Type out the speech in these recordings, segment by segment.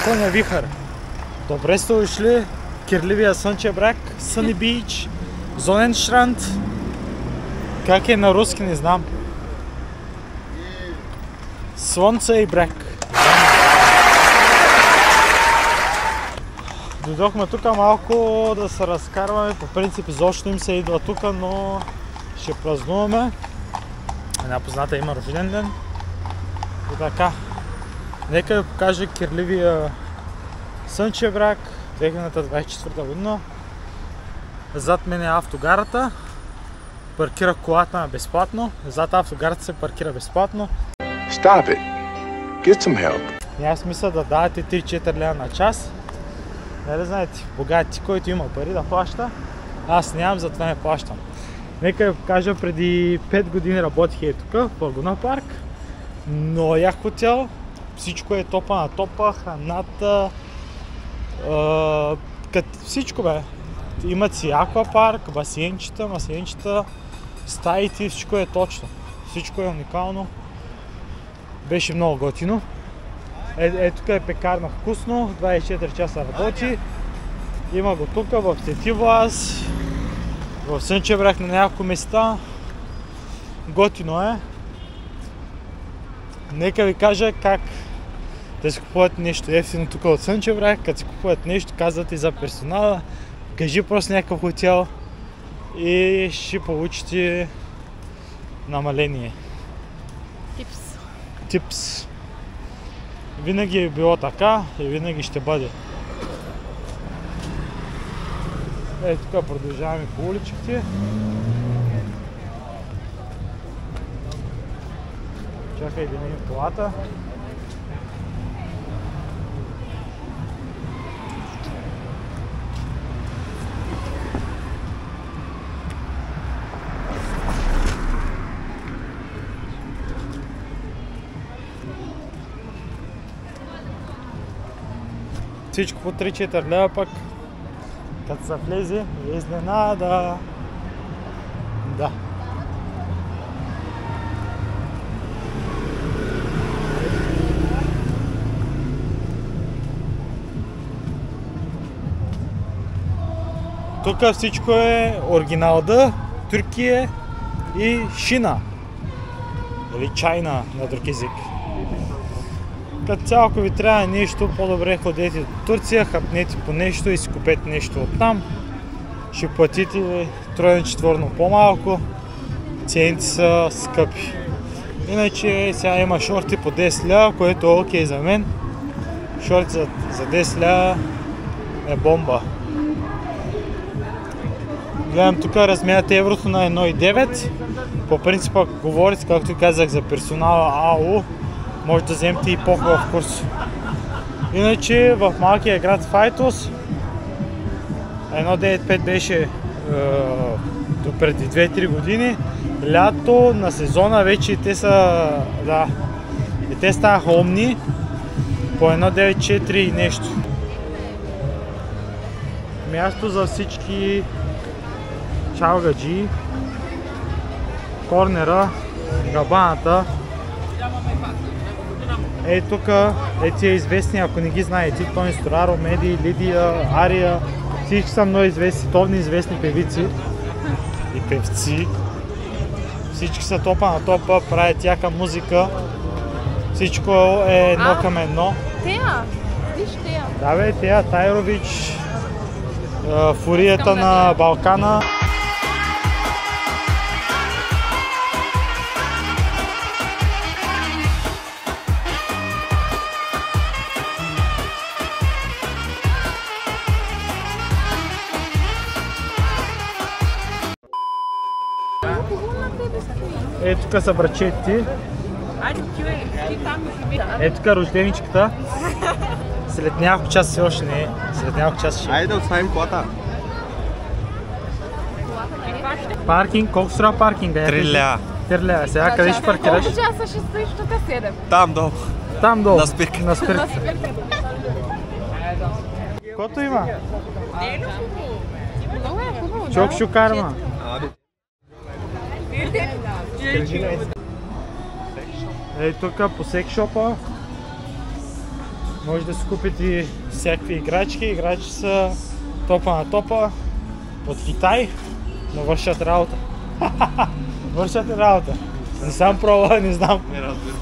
Конja вихър. Добре сте дошли, кирливия Слънчев бряг, Sunny Beach, Sonnenstrand. Как е на руски, не знам. Слънце и бряг. Дойдохме тук малко да се разкарваме, по принцип изобщо им се идва тук, но ще празнуваме. Една позната има рожден ден. И така. Нека ви покажа кирливия Слънчев бряг, 2024 година. Зад мен е автогарата. Паркира колата безплатно. Зад автогарата се паркира безплатно. Stop it. Get some help. Няма смисъл да давате 3-4 лева на час. Нали знаете, богати, който има пари да плаща. Аз нямам, затова не плащам. Нека ви покажа, преди 5 години работих и тук, в Лагуна парк. Но як хотел. Всичко е топа на топа, храната, всичко бе. Имат си аквапарк, басейнчета, стаите, всичко е точно. Всичко е уникално. Беше много готино. Тук е пекарна вкусно, 24 часа работи. Има го тук, в Сетивлас, в Слънчев бряг на няколко места. Готино е. Нека ви кажа как да си купуват нещо ефтино тук от Слънчев бряг. Като си купуват нещо, казвате за персонала, кажи просто някакъв хотел и ще получите намаление. Типс. Винаги е било така и винаги ще бъде. Тук продължаваме по уличките. Чакай да минем колата. Всичко по 3-4 лева, пък като се влезе е изненада. Да. Тук всичко е оригиналда, Турция и Шина. Или Чайна на друг език. Като цяло, ако ви трябва нещо, по-добре ходете до Турция, хапнете по нещо и си купете нещо оттам. Ще платите тройно-четворно по-малко. Цените са скъпи. Иначе сега има шорти по 10 лева, което е окей за мен. Шорти за 10 лева е бомба. Гледам тук размяната еврото на 1,9. По принципа говорите, както казах, за персонала АО. Може да вземете и по-хубав курс. Иначе в малкия град Файтос 1,95 беше преди 2-3 години. Лято на сезона вече те са, да, и те ставаха умни по 1,94 и нещо. Място за всички чалгаджи, корнера, габаната. Тук тия известни, ако не ги знаете, Тони Стораро, Меди, Лидия, Ария, всички са много известни, световни известни певици и певци. Всички са топа на топа, правят яка музика, всичко е едно към едно. Тея? Виж Тея. Да бе, Тея, Тайрович, фурията на Балкана. Тук са брачетите. Тук рожденичката. След няколко часа все още не е. След няколко часа ще е. Айде да оставим колата. Паркинг, колко струва паркинга? 3 лева. 3 лева. Сега къде ще паркираш? Колко часа ще стоиш тук 7? Там долу. Там долу. На спирка. На спирка. Кото има? Много е хубаво. Чок шукарма. Тук по секшопа Може да си купите всякакви играчки. Играчи са топа на топа от Китай, но вършат работа. Вършат работа. Не съм пробвал, не знам. Не разбира.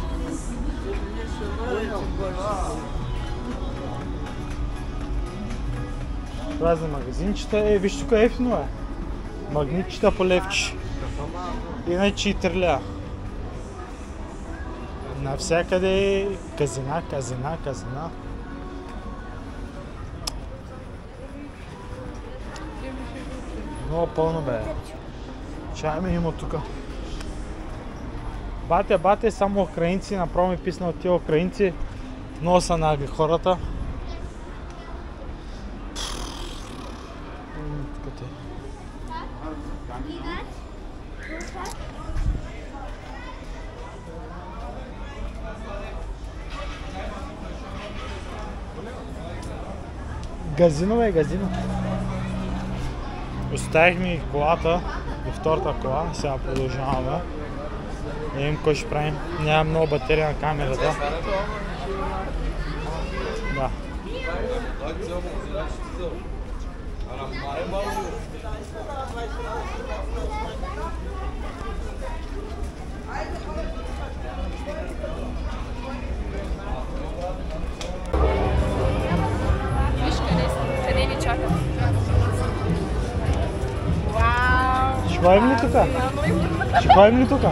Това за магазинчета. Виж тук ефтино е. Магнитчета по левче. Иначе и трля. Навсякъде казина. Много пълно бе. Чай ми има тука. Бате, само украинци, направо ми писна от тия украинци. Много са нагли хората. Газино бе, газино. Оставихме колата и втората кола, сега продължаваме. Да видим кой ще правим. Няма много батерия на камерата. Да. Виж къде ни чакат. Вау! Ще ходим ли тука? Ще ходим ли тука?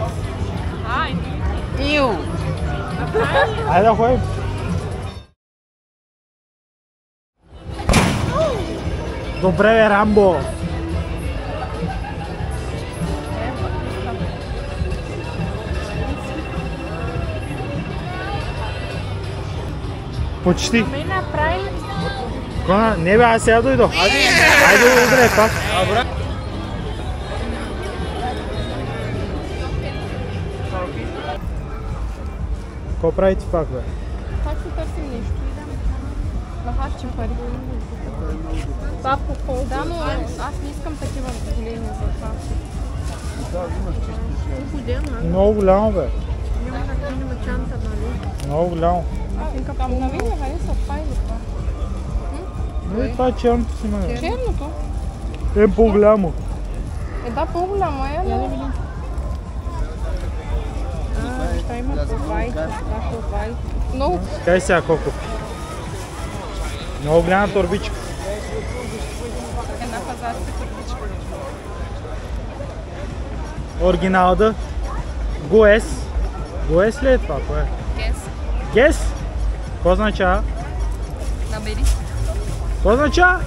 Иу! Айде да ходим. Добре бе, Рамбо! Почти. Ме направи. Кона? Не бе, аз сега дойдох. Айде удрай пак. Какво правите пак бе? Пак си търсим нещо. Нахарчим пари. Това по пол. Да, но аз не искам такива големи за това. Много голямо бе. Няма чанта, нали? Много голямо. Там на видео хареса това или това? Не, това е черното си ме. Черното? Е по-голямо. Да, по-голямо е, но... Ще има повайка, повайка. Много. Кай сега колко? Много голяма торбичка. Една пазарска турбичка. Оригиналда. Гуес. Гуес ли е това? Кое е? Гес. Гес? Какво означава? Намери. Какво означава?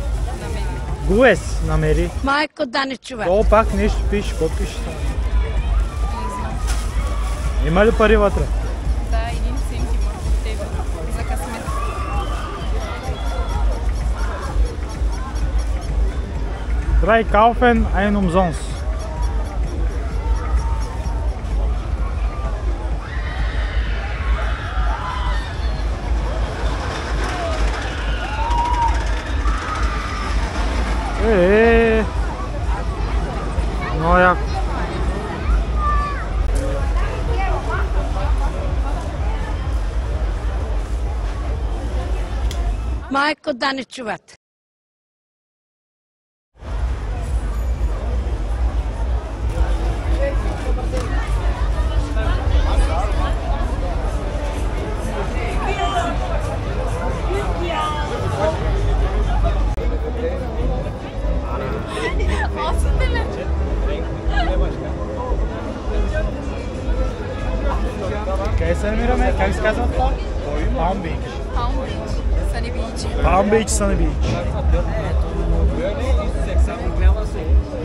Намери. Гуес. Намери. Майко да не чува. То пак нещо пише. Какво пише това? Не знам. Има ли пари вътре? Да, 1 цент има от тебе. За късмет. Drei kaufen, ein umsonst. Много яко. Майко да не чуват. Къде се намираме? Как се казва това? Palm Beach. Palm Beach. Sunny Beach. Palm Beach, Sunny Beach.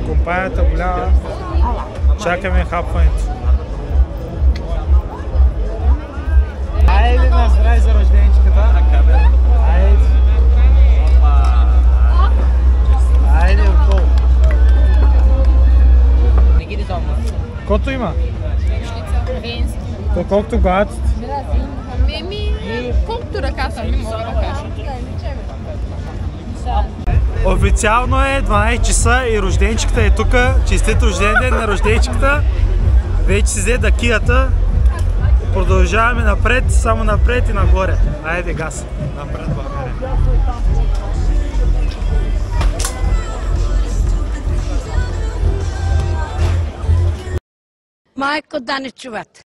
Компанията голяма. Чакаме хапването. Айде на здраве за рожденичката. Айде. Айде отдолу. Кото има? Венски. То колкото глават. Колкото ръката ми мога да кажа. Официално е 12 часа и рожденичката е тук. Честит рожден ден на рожденичката. Вече си взе дакията. Продължаваме напред, само напред и нагоре. Айде газ. Напред, България. Майко да не чуват.